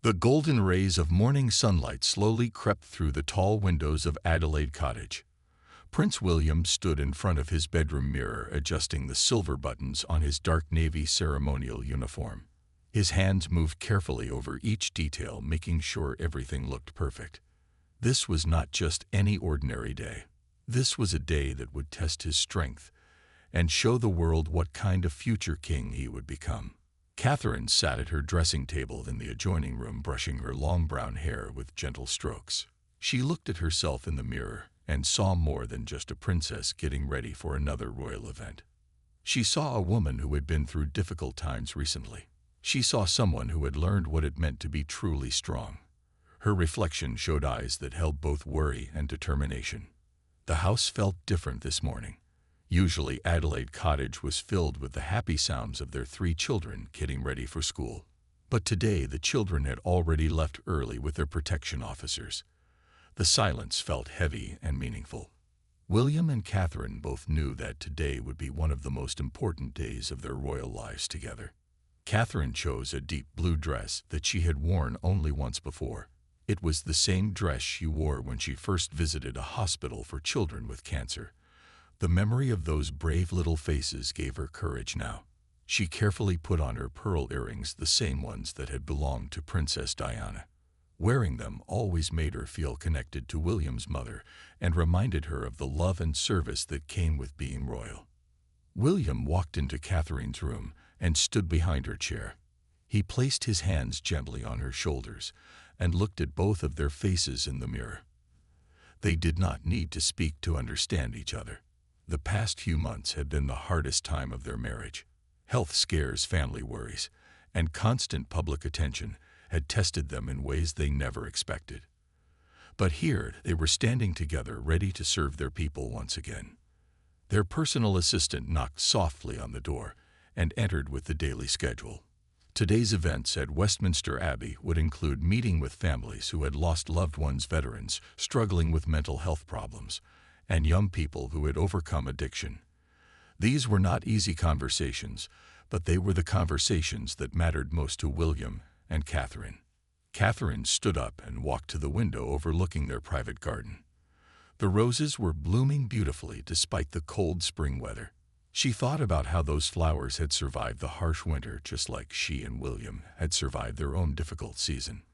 The golden rays of morning sunlight slowly crept through the tall windows of Adelaide Cottage. Prince William stood in front of his bedroom mirror, adjusting the silver buttons on his dark navy ceremonial uniform. His hands moved carefully over each detail, making sure everything looked perfect. This was not just any ordinary day. This was a day that would test his strength and show the world what kind of future king he would become. Catherine sat at her dressing table in the adjoining room, brushing her long brown hair with gentle strokes. She looked at herself in the mirror and saw more than just a princess getting ready for another royal event. She saw a woman who had been through difficult times recently. She saw someone who had learned what it meant to be truly strong. Her reflection showed eyes that held both worry and determination. The house felt different this morning. Usually, Adelaide Cottage was filled with the happy sounds of their 3 children getting ready for school. But today, the children had already left early with their protection officers. The silence felt heavy and meaningful. William and Catherine both knew that today would be one of the most important days of their royal lives together. Catherine chose a deep blue dress that she had worn only once before. It was the same dress she wore when she first visited a hospital for children with cancer. The memory of those brave little faces gave her courage now. She carefully put on her pearl earrings, the same ones that had belonged to Princess Diana. Wearing them always made her feel connected to William's mother and reminded her of the love and service that came with being royal. William walked into Catherine's room and stood behind her chair. He placed his hands gently on her shoulders and looked at both of their faces in the mirror. They did not need to speak to understand each other. The past few months had been the hardest time of their marriage. Health scares, family worries, and constant public attention had tested them in ways they never expected. But here they were standing together, ready to serve their people once again. Their personal assistant knocked softly on the door and entered with the daily schedule. Today's events at Westminster Abbey would include meeting with families who had lost loved ones, veterans struggling with mental health problems, and young people who had overcome addiction. These were not easy conversations, but they were the conversations that mattered most to William and Catherine. Catherine stood up and walked to the window overlooking their private garden. The roses were blooming beautifully despite the cold spring weather. She thought about how those flowers had survived the harsh winter just like she and William had survived their own difficult season.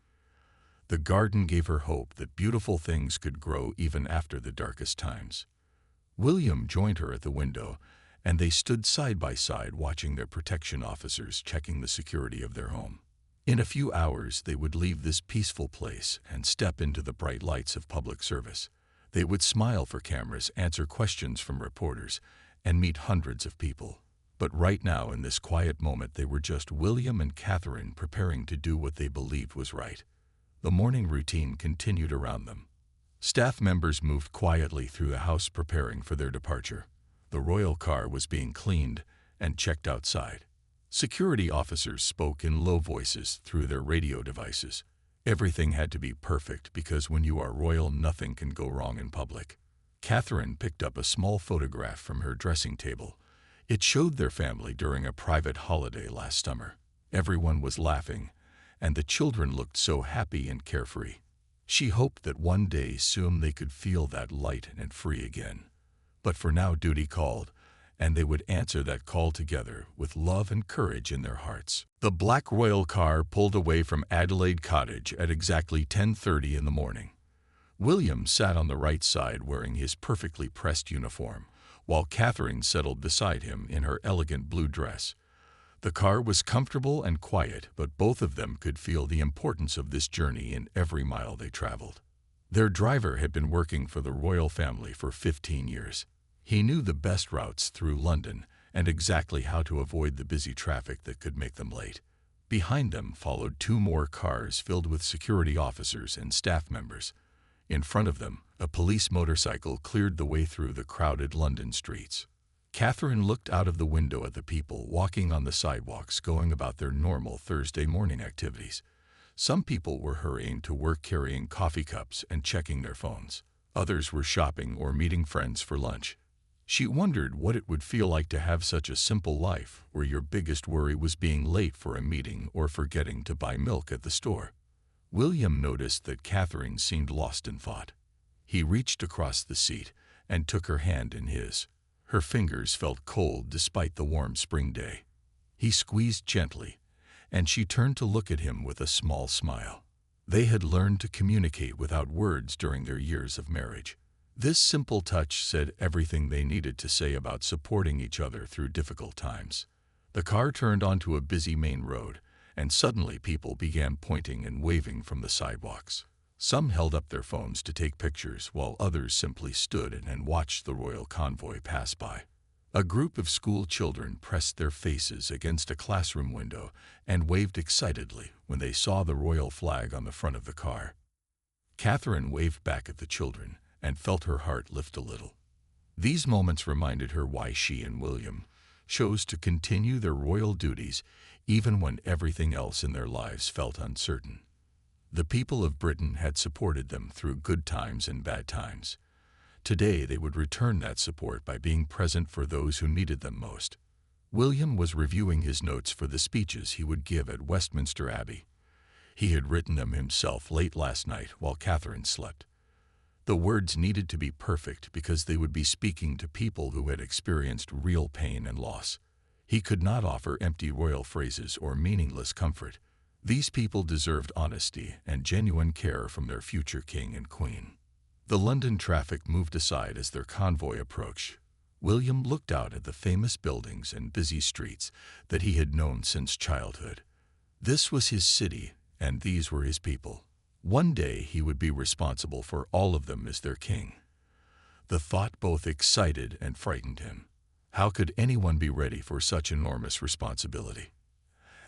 The garden gave her hope that beautiful things could grow even after the darkest times. William joined her at the window, and they stood side by side watching their protection officers checking the security of their home. In a few hours, they would leave this peaceful place and step into the bright lights of public service. They would smile for cameras, answer questions from reporters, and meet hundreds of people. But right now, in this quiet moment, they were just William and Catherine preparing to do what they believed was right. The morning routine continued around them. Staff members moved quietly through the house preparing for their departure. The royal car was being cleaned and checked outside. Security officers spoke in low voices through their radio devices. Everything had to be perfect because when you are royal, nothing can go wrong in public. Catherine picked up a small photograph from her dressing table. It showed their family during a private holiday last summer. Everyone was laughing, and the children looked so happy and carefree. She hoped that one day soon they could feel that light and free again. But for now, duty called, and they would answer that call together with love and courage in their hearts. The black royal car pulled away from Adelaide Cottage at exactly 10:30 in the morning. William sat on the right side wearing his perfectly pressed uniform, while Catherine settled beside him in her elegant blue dress. The car was comfortable and quiet, but both of them could feel the importance of this journey in every mile they traveled. Their driver had been working for the royal family for 15 years. He knew the best routes through London and exactly how to avoid the busy traffic that could make them late. Behind them followed 2 more cars filled with security officers and staff members. In front of them, a police motorcycle cleared the way through the crowded London streets. Catherine looked out of the window at the people walking on the sidewalks, going about their normal Thursday morning activities. Some people were hurrying to work carrying coffee cups and checking their phones. Others were shopping or meeting friends for lunch. She wondered what it would feel like to have such a simple life where your biggest worry was being late for a meeting or forgetting to buy milk at the store. William noticed that Catherine seemed lost in thought. He reached across the seat and took her hand in his. Her fingers felt cold despite the warm spring day. He squeezed gently, and she turned to look at him with a small smile. They had learned to communicate without words during their years of marriage. This simple touch said everything they needed to say about supporting each other through difficult times. The car turned onto a busy main road, and suddenly people began pointing and waving from the sidewalks. Some held up their phones to take pictures, while others simply stood and watched the royal convoy pass by. A group of school children pressed their faces against a classroom window and waved excitedly when they saw the royal flag on the front of the car. Catherine waved back at the children and felt her heart lift a little. These moments reminded her why she and William chose to continue their royal duties even when everything else in their lives felt uncertain. The people of Britain had supported them through good times and bad times. Today they would return that support by being present for those who needed them most. William was reviewing his notes for the speeches he would give at Westminster Abbey. He had written them himself late last night while Catherine slept. The words needed to be perfect because they would be speaking to people who had experienced real pain and loss. He could not offer empty royal phrases or meaningless comfort. These people deserved honesty and genuine care from their future king and queen. The London traffic moved aside as their convoy approached. William looked out at the famous buildings and busy streets that he had known since childhood. This was his city, and these were his people. One day he would be responsible for all of them as their king. The thought both excited and frightened him. How could anyone be ready for such enormous responsibility?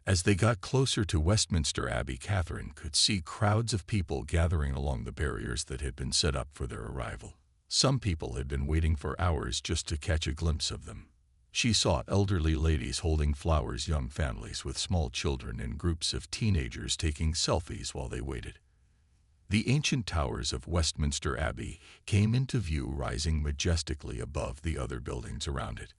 As they got closer to Westminster Abbey, Catherine could see crowds of people gathering along the barriers that had been set up for their arrival. Some people had been waiting for hours just to catch a glimpse of them. She saw elderly ladies holding flowers, young families with small children, and groups of teenagers taking selfies while they waited. The ancient towers of Westminster Abbey came into view, rising majestically above the other buildings around it.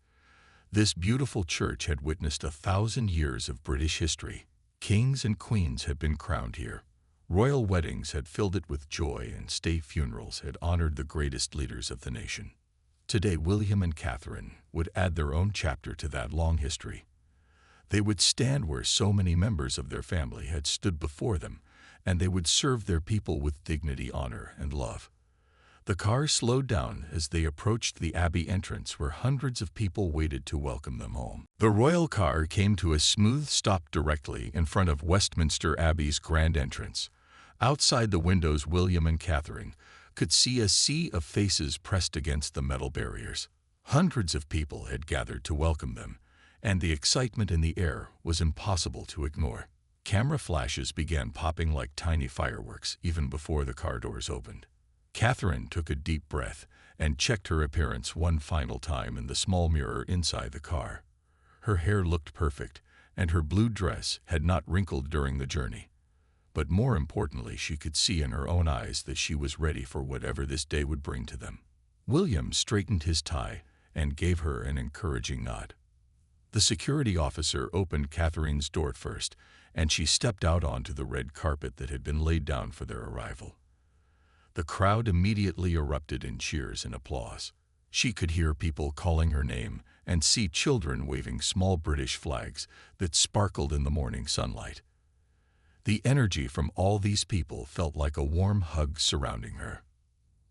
This beautiful church had witnessed 1,000 years of British history. Kings and queens had been crowned here. Royal weddings had filled it with joy, and state funerals had honored the greatest leaders of the nation. Today, William and Catherine would add their own chapter to that long history. They would stand where so many members of their family had stood before them, and they would serve their people with dignity, honor, and love. The car slowed down as they approached the Abbey entrance, where hundreds of people waited to welcome them home. The royal car came to a smooth stop directly in front of Westminster Abbey's grand entrance. Outside the windows, William and Catherine could see a sea of faces pressed against the metal barriers. Hundreds of people had gathered to welcome them, and the excitement in the air was impossible to ignore. Camera flashes began popping like tiny fireworks even before the car doors opened. Catherine took a deep breath and checked her appearance one final time in the small mirror inside the car. Her hair looked perfect, and her blue dress had not wrinkled during the journey. But more importantly, she could see in her own eyes that she was ready for whatever this day would bring to them. William straightened his tie and gave her an encouraging nod. The security officer opened Catherine's door first, and she stepped out onto the red carpet that had been laid down for their arrival. The crowd immediately erupted in cheers and applause. She could hear people calling her name and see children waving small British flags that sparkled in the morning sunlight. The energy from all these people felt like a warm hug surrounding her.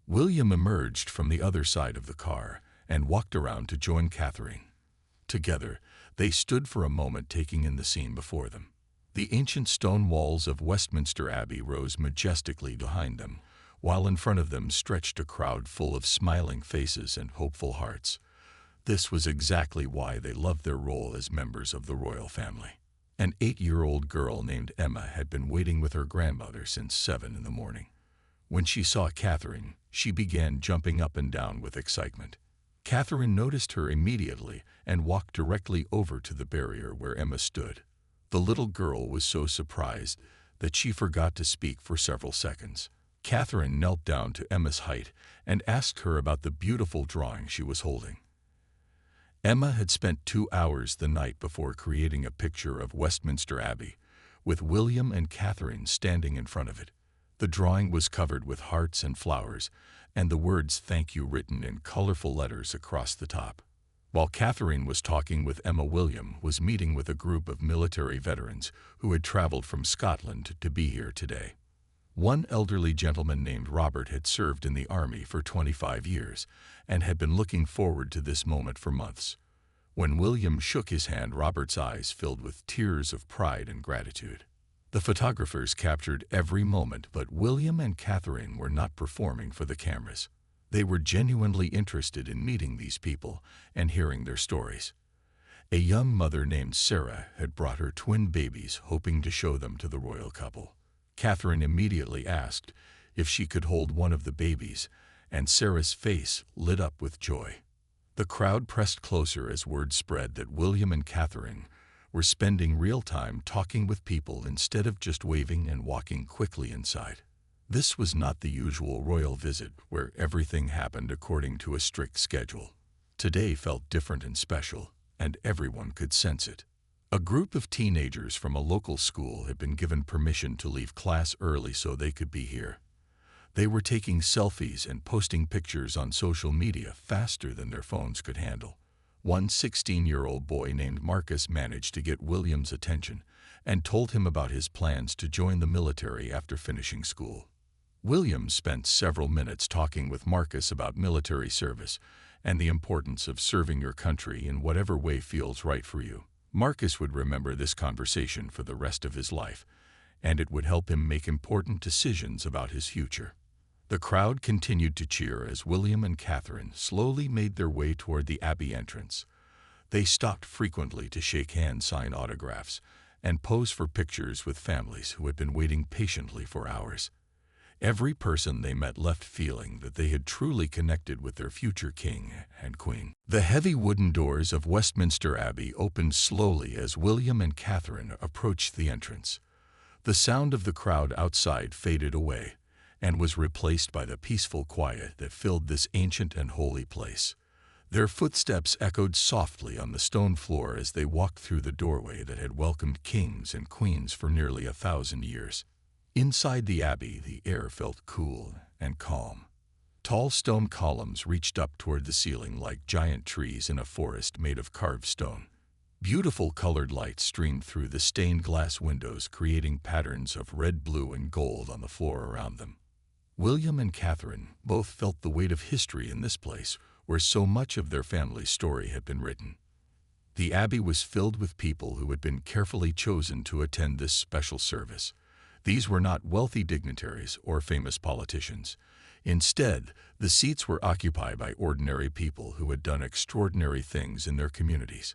William emerged from the other side of the car and walked around to join Catherine. Together, they stood for a moment, taking in the scene before them. The ancient stone walls of Westminster Abbey rose majestically behind them, while in front of them stretched a crowd full of smiling faces and hopeful hearts. This was exactly why they loved their role as members of the royal family. An 8-year-old girl named Emma had been waiting with her grandmother since 7 in the morning. When she saw Catherine, she began jumping up and down with excitement. Catherine noticed her immediately and walked directly over to the barrier where Emma stood. The little girl was so surprised that she forgot to speak for several seconds. Catherine knelt down to Emma's height and asked her about the beautiful drawing she was holding. Emma had spent 2 hours the night before creating a picture of Westminster Abbey, with William and Catherine standing in front of it. The drawing was covered with hearts and flowers, and the words "Thank you" written in colorful letters across the top. While Catherine was talking with Emma, William was meeting with a group of military veterans who had traveled from Scotland to be here today. One elderly gentleman named Robert had served in the army for 25 years and had been looking forward to this moment for months. When William shook his hand, Robert's eyes filled with tears of pride and gratitude. The photographers captured every moment, but William and Catherine were not performing for the cameras. They were genuinely interested in meeting these people and hearing their stories. A young mother named Sarah had brought her twin babies, hoping to show them to the royal couple. Catherine immediately asked if she could hold one of the babies, and Sarah's face lit up with joy. The crowd pressed closer as word spread that William and Catherine were spending real time talking with people instead of just waving and walking quickly inside. This was not the usual royal visit where everything happened according to a strict schedule. Today felt different and special, and everyone could sense it. A group of teenagers from a local school had been given permission to leave class early so they could be here. They were taking selfies and posting pictures on social media faster than their phones could handle. One 16-year-old boy named Marcus managed to get William's attention and told him about his plans to join the military after finishing school. William spent several minutes talking with Marcus about military service and the importance of serving your country in whatever way feels right for you. Marcus would remember this conversation for the rest of his life, and it would help him make important decisions about his future. The crowd continued to cheer as William and Catherine slowly made their way toward the Abbey entrance. They stopped frequently to shake hands, sign autographs, and pose for pictures with families who had been waiting patiently for hours. Every person they met left feeling that they had truly connected with their future king and queen. The heavy wooden doors of Westminster Abbey opened slowly as William and Catherine approached the entrance. The sound of the crowd outside faded away and was replaced by the peaceful quiet that filled this ancient and holy place. Their footsteps echoed softly on the stone floor as they walked through the doorway that had welcomed kings and queens for nearly 1,000 years. Inside the Abbey, the air felt cool and calm. Tall stone columns reached up toward the ceiling like giant trees in a forest made of carved stone. Beautiful colored light streamed through the stained glass windows, creating patterns of red, blue, and gold on the floor around them. William and Catherine both felt the weight of history in this place, where so much of their family's story had been written. The Abbey was filled with people who had been carefully chosen to attend this special service. These were not wealthy dignitaries or famous politicians. Instead, the seats were occupied by ordinary people who had done extraordinary things in their communities.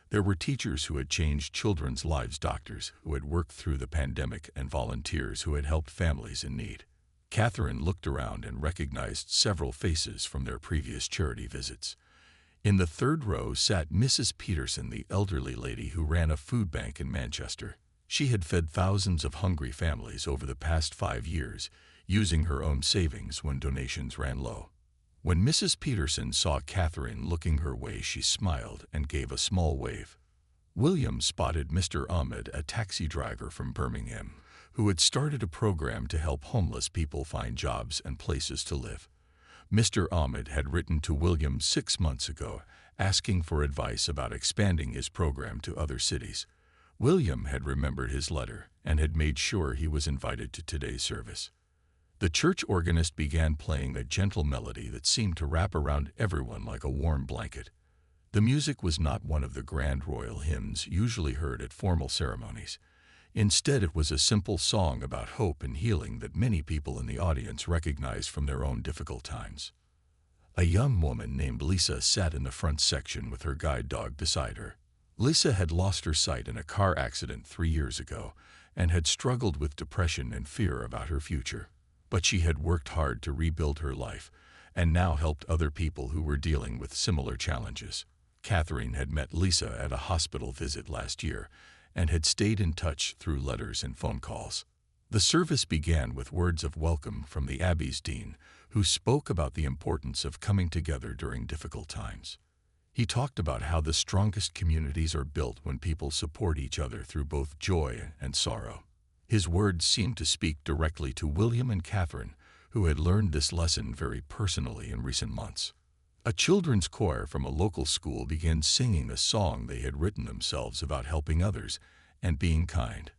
There were teachers who had changed children's lives, doctors who had worked through the pandemic, and volunteers who had helped families in need. Catherine looked around and recognized several faces from their previous charity visits. In the third row sat Mrs. Peterson, the elderly lady who ran a food bank in Manchester. She had fed thousands of hungry families over the past 5 years, using her own savings when donations ran low. When Mrs. Peterson saw Catherine looking her way, she smiled and gave a small wave. William spotted Mr. Ahmed, a taxi driver from Birmingham, who had started a program to help homeless people find jobs and places to live. Mr. Ahmed had written to William 6 months ago, asking for advice about expanding his program to other cities. William had remembered his letter and had made sure he was invited to today's service. The church organist began playing a gentle melody that seemed to wrap around everyone like a warm blanket. The music was not one of the grand royal hymns usually heard at formal ceremonies. Instead, it was a simple song about hope and healing that many people in the audience recognized from their own difficult times. A young woman named Lisa sat in the front section with her guide dog beside her. Lisa had lost her sight in a car accident 3 years ago and had struggled with depression and fear about her future. But she had worked hard to rebuild her life and now helped other people who were dealing with similar challenges. Catherine had met Lisa at a hospital visit last year and had stayed in touch through letters and phone calls. The service began with words of welcome from the Abbey's dean, who spoke about the importance of coming together during difficult times. He talked about how the strongest communities are built when people support each other through both joy and sorrow. His words seemed to speak directly to William and Catherine, who had learned this lesson very personally in recent months. A children's choir from a local school began singing a song they had written themselves about helping others and being kind.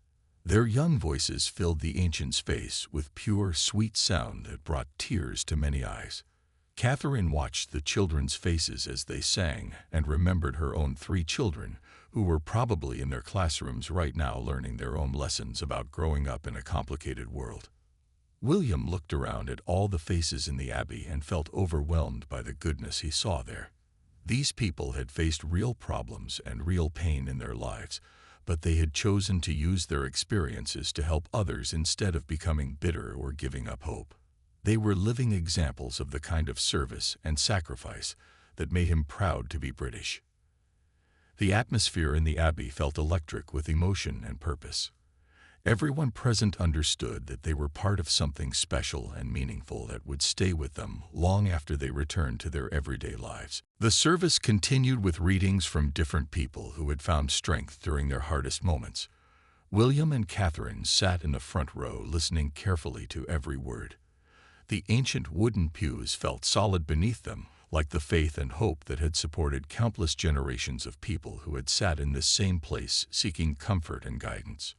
Their young voices filled the ancient's face with pure, sweet sound that brought tears to many eyes. Catherine watched the children's faces as they sang and remembered her own 3 children, who were probably in their classrooms right now learning their own lessons about growing up in a complicated world. William looked around at all the faces in the Abbey and felt overwhelmed by the goodness he saw there. These people had faced real problems and real pain in their lives, but they had chosen to use their experiences to help others instead of becoming bitter or giving up hope. They were living examples of the kind of service and sacrifice that made him proud to be British. The atmosphere in the Abbey felt electric with emotion and purpose. Everyone present understood that they were part of something special and meaningful that would stay with them long after they returned to their everyday lives. The service continued with readings from different people who had found strength during their hardest moments. William and Catherine sat in the front row listening carefully to every word. The ancient wooden pews felt solid beneath them, like the faith and hope that had supported countless generations of people who had sat in this same place seeking comfort and guidance.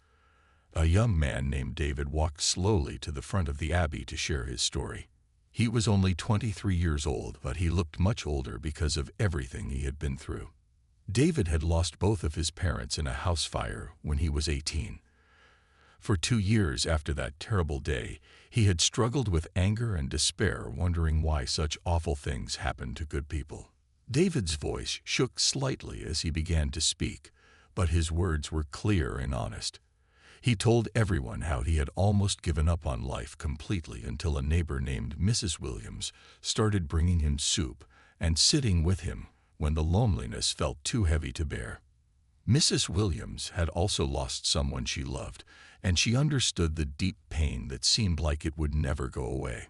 A young man named David walked slowly to the front of the Abbey to share his story. He was only 23 years old, but he looked much older because of everything he had been through. David had lost both of his parents in a house fire when he was 18. For 2 years after that terrible day, he had struggled with anger and despair, wondering why such awful things happened to good people. David's voice shook slightly as he began to speak, but his words were clear and honest. He told everyone how he had almost given up on life completely until a neighbor named Mrs. Williams started bringing him soup and sitting with him when the loneliness felt too heavy to bear. Mrs. Williams had also lost someone she loved, and she understood the deep pain that seemed like it would never go away.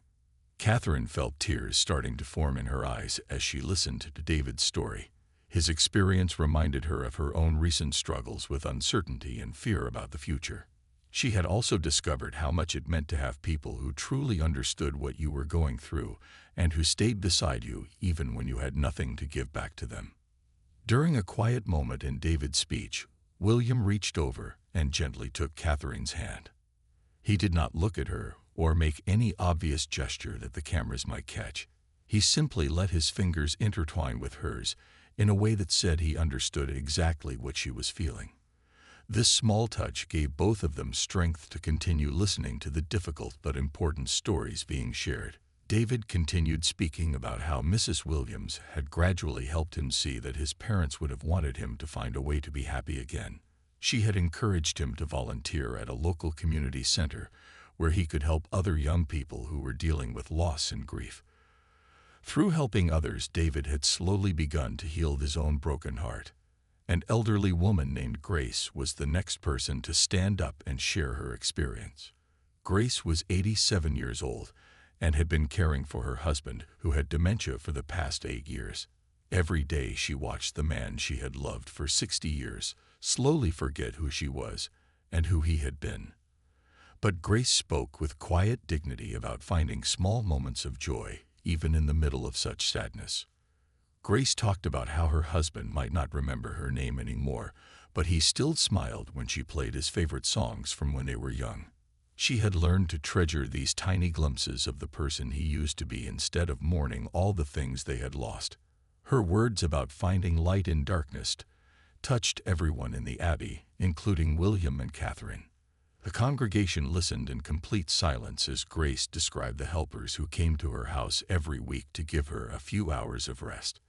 Catherine felt tears starting to form in her eyes as she listened to David's story. His experience reminded her of her own recent struggles with uncertainty and fear about the future. She had also discovered how much it meant to have people who truly understood what you were going through and who stayed beside you even when you had nothing to give back to them. During a quiet moment in David's speech, William reached over and gently took Catherine's hand. He did not look at her or make any obvious gesture that the cameras might catch. He simply let his fingers intertwine with hers in a way that said he understood exactly what she was feeling. This small touch gave both of them strength to continue listening to the difficult but important stories being shared. David continued speaking about how Mrs. Williams had gradually helped him see that his parents would have wanted him to find a way to be happy again. She had encouraged him to volunteer at a local community center where he could help other young people who were dealing with loss and grief. Through helping others, David had slowly begun to heal his own broken heart. An elderly woman named Grace was the next person to stand up and share her experience. Grace was 87 years old and had been caring for her husband, who had dementia for the past 8 years. Every day she watched the man she had loved for 60 years slowly forget who she was and who he had been. But Grace spoke with quiet dignity about finding small moments of joy, even in the middle of such sadness. Grace talked about how her husband might not remember her name anymore, but he still smiled when she played his favorite songs from when they were young. She had learned to treasure these tiny glimpses of the person he used to be instead of mourning all the things they had lost. Her words about finding light in darkness touched everyone in the Abbey, including William and Catherine. The congregation listened in complete silence as Grace described the helpers who came to her house every week to give her a few hours of rest.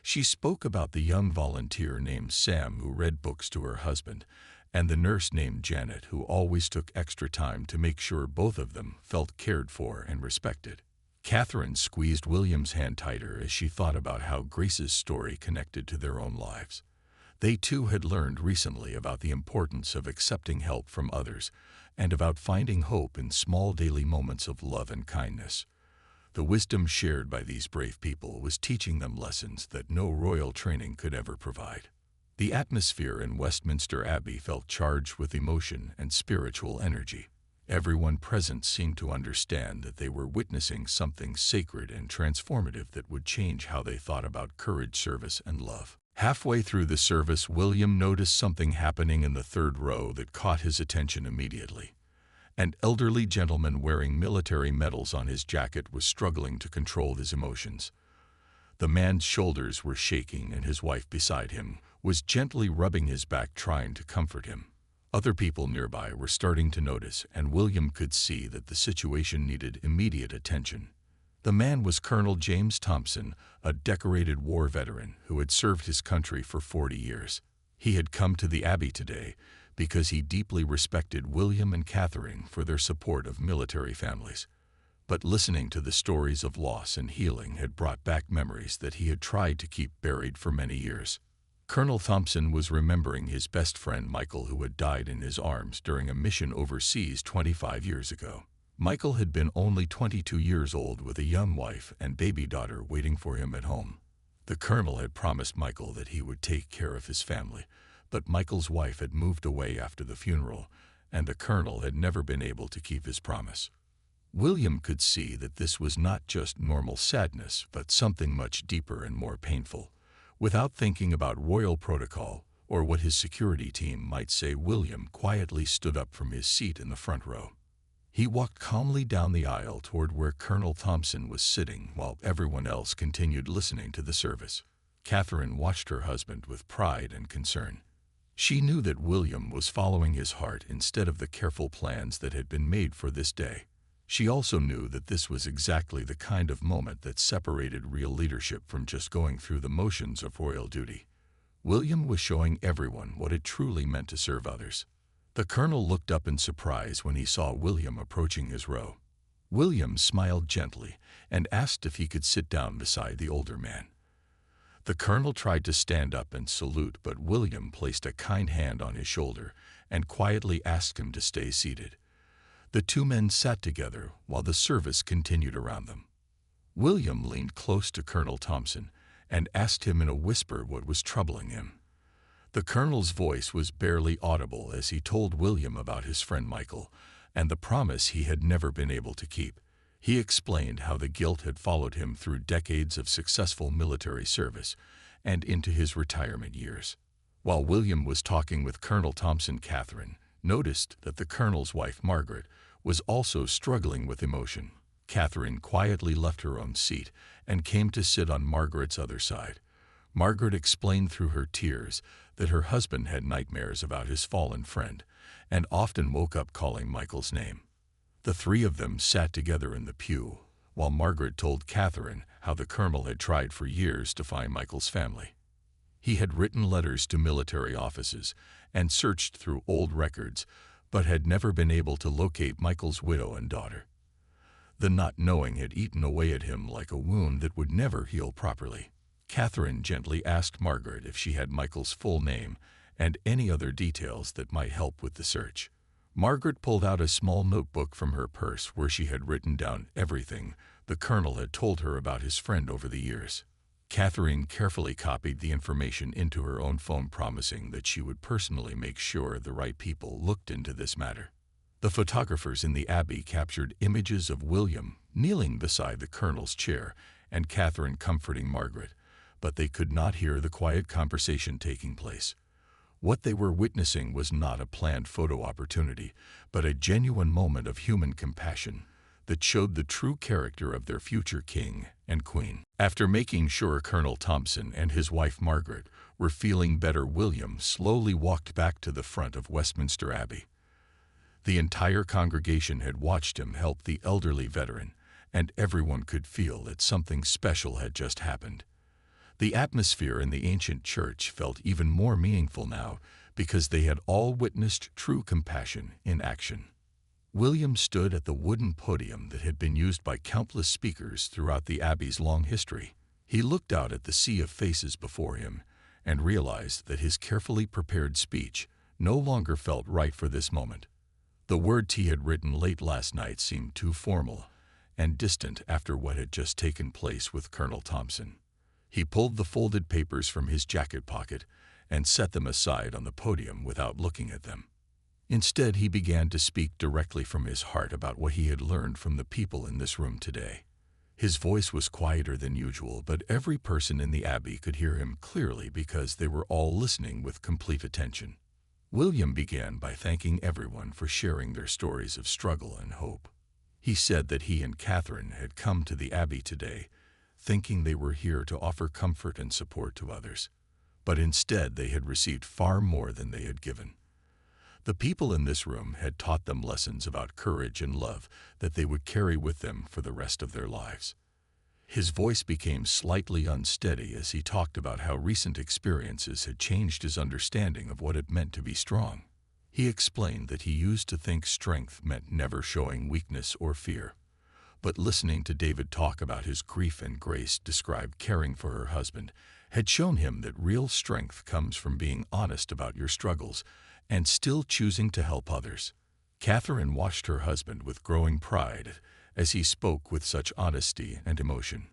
She spoke about the young volunteer named Sam who read books to her husband, and the nurse named Janet who always took extra time to make sure both of them felt cared for and respected. Catherine squeezed William's hand tighter as she thought about how Grace's story connected to their own lives. They too had learned recently about the importance of accepting help from others and about finding hope in small daily moments of love and kindness. The wisdom shared by these brave people was teaching them lessons that no royal training could ever provide. The atmosphere in Westminster Abbey felt charged with emotion and spiritual energy. Everyone present seemed to understand that they were witnessing something sacred and transformative that would change how they thought about courage, service, and love. Halfway through the service, William noticed something happening in the third row that caught his attention immediately. An elderly gentleman wearing military medals on his jacket was struggling to control his emotions. The man's shoulders were shaking, and his wife beside him was gently rubbing his back, trying to comfort him. Other people nearby were starting to notice, and William could see that the situation needed immediate attention. The man was Colonel James Thompson, a decorated war veteran who had served his country for 40 years. He had come to the Abbey today because he deeply respected William and Catherine for their support of military families. But listening to the stories of loss and healing had brought back memories that he had tried to keep buried for many years. Colonel Thompson was remembering his best friend Michael, who had died in his arms during a mission overseas 25 years ago. Michael had been only 22 years old, with a young wife and baby daughter waiting for him at home. The colonel had promised Michael that he would take care of his family, but Michael's wife had moved away after the funeral, and the colonel had never been able to keep his promise. William could see that this was not just normal sadness, but something much deeper and more painful. Without thinking about royal protocol or what his security team might say, William quietly stood up from his seat in the front row. He walked calmly down the aisle toward where Colonel Thompson was sitting, while everyone else continued listening to the service. Catherine watched her husband with pride and concern. She knew that William was following his heart instead of the careful plans that had been made for this day. She also knew that this was exactly the kind of moment that separated real leadership from just going through the motions of royal duty. William was showing everyone what it truly meant to serve others. The colonel looked up in surprise when he saw William approaching his row. William smiled gently and asked if he could sit down beside the older man. The colonel tried to stand up and salute, but William placed a kind hand on his shoulder and quietly asked him to stay seated. The two men sat together while the service continued around them. William leaned close to Colonel Thompson and asked him in a whisper what was troubling him. The colonel's voice was barely audible as he told William about his friend Michael and the promise he had never been able to keep. He explained how the guilt had followed him through decades of successful military service and into his retirement years. While William was talking with Colonel Thompson, Catherine noticed that the colonel's wife, Margaret, was also struggling with emotion. Catherine quietly left her own seat and came to sit on Margaret's other side. Margaret explained through her tears that her husband had nightmares about his fallen friend and often woke up calling Michael's name. The three of them sat together in the pew, while Margaret told Catherine how the colonel had tried for years to find Michael's family. He had written letters to military offices and searched through old records, but had never been able to locate Michael's widow and daughter. The not knowing had eaten away at him like a wound that would never heal properly. Catherine gently asked Margaret if she had Michael's full name and any other details that might help with the search. Margaret pulled out a small notebook from her purse where she had written down everything the colonel had told her about his friend over the years. Catherine carefully copied the information into her own phone, promising that she would personally make sure the right people looked into this matter. The photographers in the Abbey captured images of William kneeling beside the colonel's chair and Catherine comforting Margaret, but they could not hear the quiet conversation taking place. What they were witnessing was not a planned photo opportunity, but a genuine moment of human compassion that showed the true character of their future king and queen. After making sure Colonel Thompson and his wife Margaret were feeling better, William slowly walked back to the front of Westminster Abbey. The entire congregation had watched him help the elderly veteran, and everyone could feel that something special had just happened. The atmosphere in the ancient church felt even more meaningful now because they had all witnessed true compassion in action. William stood at the wooden podium that had been used by countless speakers throughout the Abbey's long history. He looked out at the sea of faces before him and realized that his carefully prepared speech no longer felt right for this moment. The words he had written late last night seemed too formal, and distant after what had just taken place with Colonel Thompson. He pulled the folded papers from his jacket pocket and set them aside on the podium without looking at them. Instead, he began to speak directly from his heart about what he had learned from the people in this room today. His voice was quieter than usual, but every person in the Abbey could hear him clearly because they were all listening with complete attention. William began by thanking everyone for sharing their stories of struggle and hope. He said that he and Catherine had come to the Abbey today, thinking they were here to offer comfort and support to others. But instead they had received far more than they had given. The people in this room had taught them lessons about courage and love that they would carry with them for the rest of their lives. His voice became slightly unsteady as he talked about how recent experiences had changed his understanding of what it meant to be strong. He explained that he used to think strength meant never showing weakness or fear. But listening to David talk about his grief and Grace describe caring for her husband had shown him that real strength comes from being honest about your struggles and still choosing to help others. Catherine watched her husband with growing pride as he spoke with such honesty and emotion.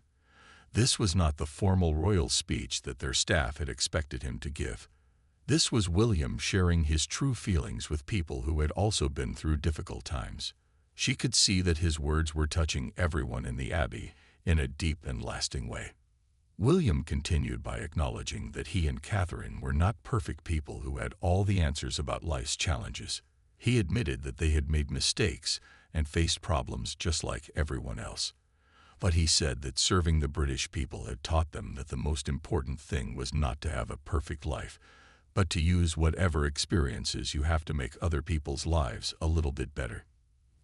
This was not the formal royal speech that their staff had expected him to give. This was William sharing his true feelings with people who had also been through difficult times. She could see that his words were touching everyone in the Abbey in a deep and lasting way. William continued by acknowledging that he and Catherine were not perfect people who had all the answers about life's challenges. He admitted that they had made mistakes and faced problems just like everyone else. But he said that serving the British people had taught them that the most important thing was not to have a perfect life, but to use whatever experiences you have to make other people's lives a little bit better.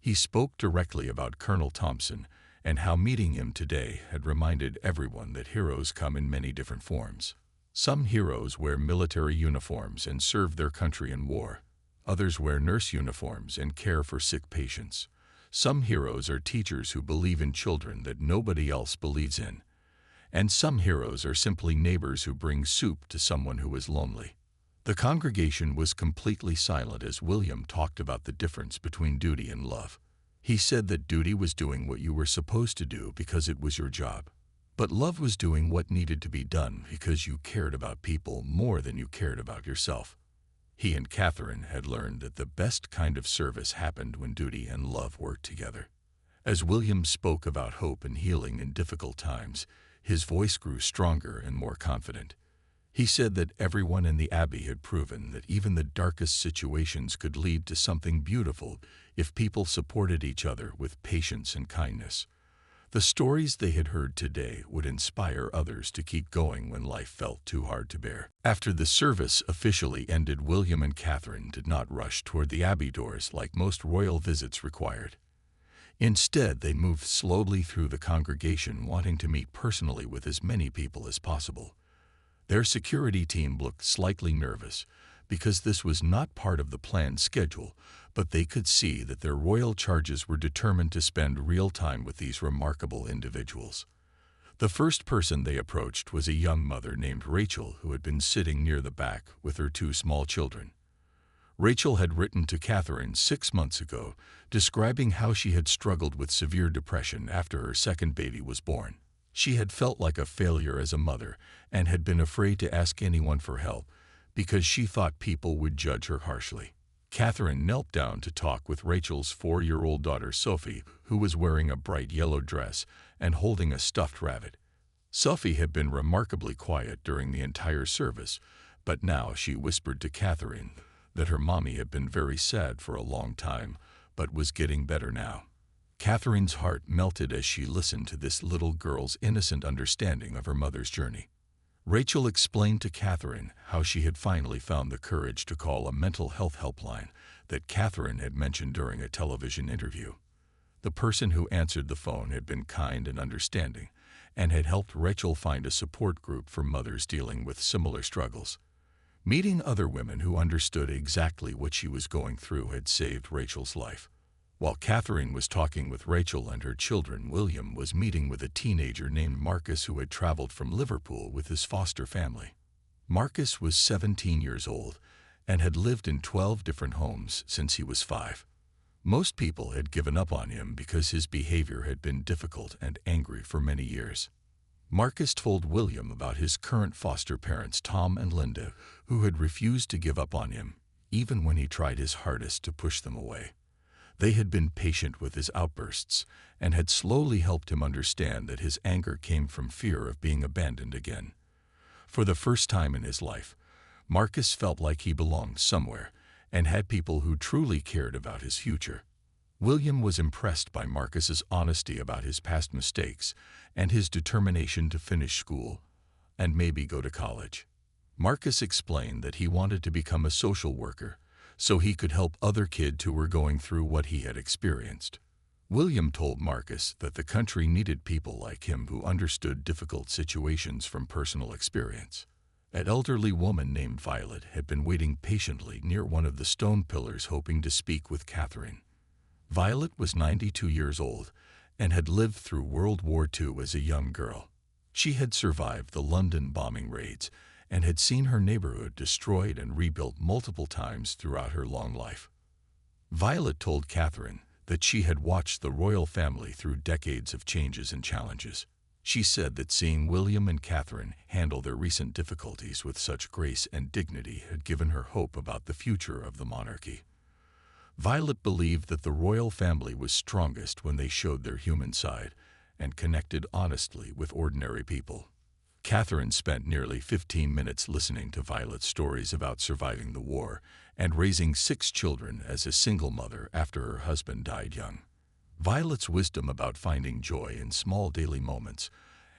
He spoke directly about Colonel Thompson and how meeting him today had reminded everyone that heroes come in many different forms. Some heroes wear military uniforms and serve their country in war. Others wear nurse uniforms and care for sick patients. Some heroes are teachers who believe in children that nobody else believes in. And some heroes are simply neighbors who bring soup to someone who is lonely. The congregation was completely silent as William talked about the difference between duty and love. He said that duty was doing what you were supposed to do because it was your job. But love was doing what needed to be done because you cared about people more than you cared about yourself. He and Catherine had learned that the best kind of service happened when duty and love worked together. As William spoke about hope and healing in difficult times, his voice grew stronger and more confident. He said that everyone in the Abbey had proven that even the darkest situations could lead to something beautiful if people supported each other with patience and kindness. The stories they had heard today would inspire others to keep going when life felt too hard to bear. After the service officially ended, William and Catherine did not rush toward the Abbey doors like most royal visits required. Instead, they moved slowly through the congregation, wanting to meet personally with as many people as possible. Their security team looked slightly nervous because this was not part of the planned schedule, but they could see that their royal charges were determined to spend real time with these remarkable individuals. The first person they approached was a young mother named Rachel who had been sitting near the back with her two small children. Rachel had written to Catherine 6 months ago, describing how she had struggled with severe depression after her second baby was born. She had felt like a failure as a mother and had been afraid to ask anyone for help because she thought people would judge her harshly. Catherine knelt down to talk with Rachel's 4-year-old daughter Sophie, who was wearing a bright yellow dress and holding a stuffed rabbit. Sophie had been remarkably quiet during the entire service, but now she whispered to Catherine that her mommy had been very sad for a long time, but was getting better now. Catherine's heart melted as she listened to this little girl's innocent understanding of her mother's journey. Rachel explained to Catherine how she had finally found the courage to call a mental health helpline that Catherine had mentioned during a television interview. The person who answered the phone had been kind and understanding and had helped Rachel find a support group for mothers dealing with similar struggles. Meeting other women who understood exactly what she was going through had saved Rachel's life. While Catherine was talking with Rachel and her children, William was meeting with a teenager named Marcus who had traveled from Liverpool with his foster family. Marcus was 17 years old and had lived in 12 different homes since he was 5. Most people had given up on him because his behavior had been difficult and angry for many years. Marcus told William about his current foster parents, Tom and Linda, who had refused to give up on him, even when he tried his hardest to push them away. They had been patient with his outbursts and had slowly helped him understand that his anger came from fear of being abandoned again. For the first time in his life, Marcus felt like he belonged somewhere and had people who truly cared about his future. William was impressed by Marcus's honesty about his past mistakes and his determination to finish school and maybe go to college. Marcus explained that he wanted to become a social worker so he could help other kids who were going through what he had experienced. William told Marcus that the country needed people like him who understood difficult situations from personal experience. An elderly woman named Violet had been waiting patiently near one of the stone pillars hoping to speak with Catherine. Violet was 92 years old and had lived through World War II as a young girl. She had survived the London bombing raids and had seen her neighborhood destroyed and rebuilt multiple times throughout her long life. Violet told Catherine that she had watched the royal family through decades of changes and challenges. She said that seeing William and Catherine handle their recent difficulties with such grace and dignity had given her hope about the future of the monarchy. Violet believed that the royal family was strongest when they showed their human side and connected honestly with ordinary people. Catherine spent nearly 15 minutes listening to Violet's stories about surviving the war and raising 6 children as a single mother after her husband died young. Violet's wisdom about finding joy in small daily moments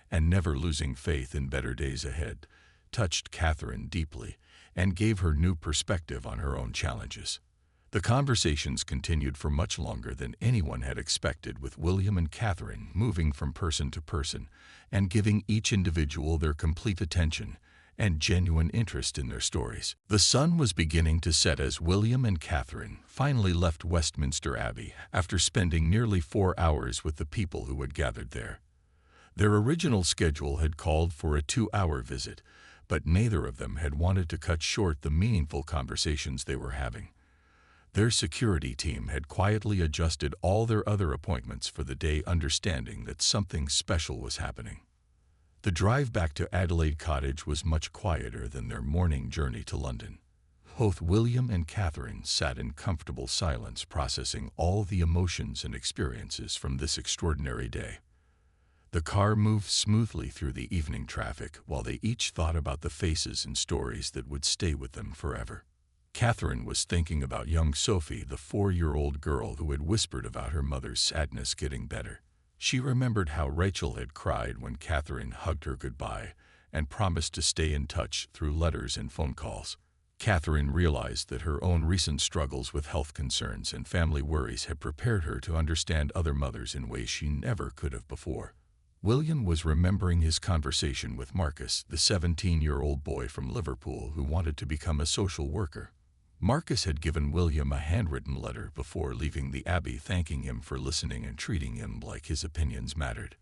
and never losing faith in better days ahead touched Catherine deeply and gave her new perspective on her own challenges. The conversations continued for much longer than anyone had expected, with William and Catherine moving from person to person and giving each individual their complete attention and genuine interest in their stories. The sun was beginning to set as William and Catherine finally left Westminster Abbey after spending nearly 4 hours with the people who had gathered there. Their original schedule had called for a 2-hour visit, but neither of them had wanted to cut short the meaningful conversations they were having. Their security team had quietly adjusted all their other appointments for the day, understanding that something special was happening. The drive back to Adelaide Cottage was much quieter than their morning journey to London. Both William and Catherine sat in comfortable silence, processing all the emotions and experiences from this extraordinary day. The car moved smoothly through the evening traffic while they each thought about the faces and stories that would stay with them forever. Catherine was thinking about young Sophie, the 4-year-old girl who had whispered about her mother's sadness getting better. She remembered how Rachel had cried when Catherine hugged her goodbye and promised to stay in touch through letters and phone calls. Catherine realized that her own recent struggles with health concerns and family worries had prepared her to understand other mothers in ways she never could have before. William was remembering his conversation with Marcus, the 17-year-old boy from Liverpool who wanted to become a social worker. Marcus had given William a handwritten letter before leaving the Abbey, thanking him for listening and treating him like his opinions mattered.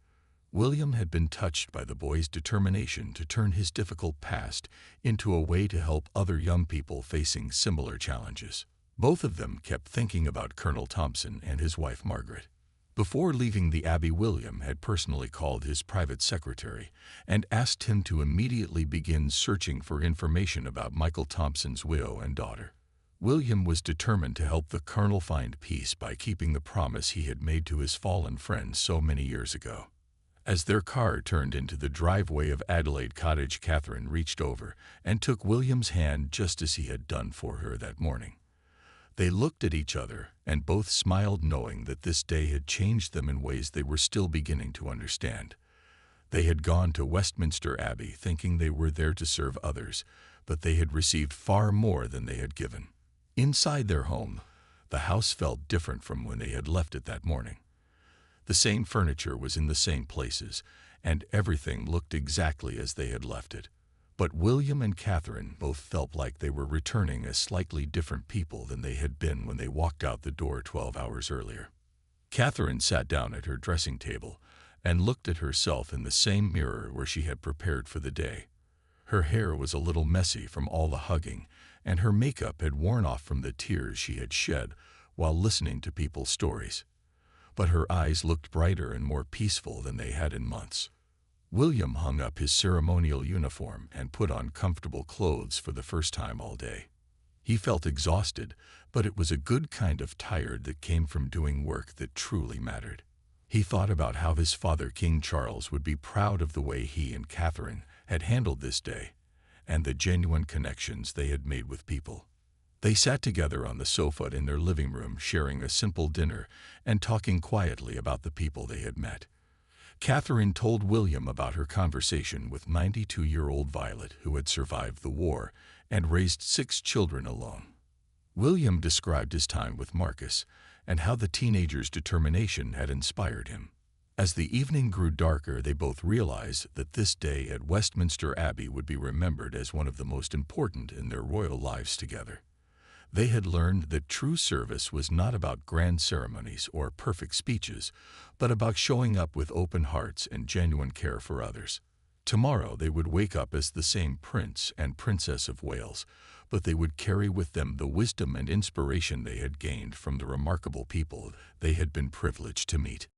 William had been touched by the boy's determination to turn his difficult past into a way to help other young people facing similar challenges. Both of them kept thinking about Colonel Thompson and his wife Margaret. Before leaving the Abbey, William had personally called his private secretary and asked him to immediately begin searching for information about Michael Thompson's widow and daughter. William was determined to help the colonel find peace by keeping the promise he had made to his fallen friend so many years ago. As their car turned into the driveway of Adelaide Cottage, Catherine reached over and took William's hand just as he had done for her that morning. They looked at each other and both smiled, knowing that this day had changed them in ways they were still beginning to understand. They had gone to Westminster Abbey thinking they were there to serve others, but they had received far more than they had given. Inside their home, the house felt different from when they had left it that morning. The same furniture was in the same places, and everything looked exactly as they had left it. But William and Catherine both felt like they were returning as slightly different people than they had been when they walked out the door 12 hours earlier. Catherine sat down at her dressing table and looked at herself in the same mirror where she had prepared for the day. Her hair was a little messy from all the hugging, and her makeup had worn off from the tears she had shed while listening to people's stories. But her eyes looked brighter and more peaceful than they had in months. William hung up his ceremonial uniform and put on comfortable clothes for the first time all day. He felt exhausted, but it was a good kind of tired that came from doing work that truly mattered. He thought about how his father, King Charles, would be proud of the way he and Catherine had handled this day, and the genuine connections they had made with people. They sat together on the sofa in their living room, sharing a simple dinner and talking quietly about the people they had met. Catherine told William about her conversation with 92-year-old Violet, who had survived the war and raised 6 children alone. William described his time with Marcus and how the teenager's determination had inspired him. As the evening grew darker, they both realized that this day at Westminster Abbey would be remembered as one of the most important in their royal lives together. They had learned that true service was not about grand ceremonies or perfect speeches, but about showing up with open hearts and genuine care for others. Tomorrow they would wake up as the same Prince and Princess of Wales, but they would carry with them the wisdom and inspiration they had gained from the remarkable people they had been privileged to meet.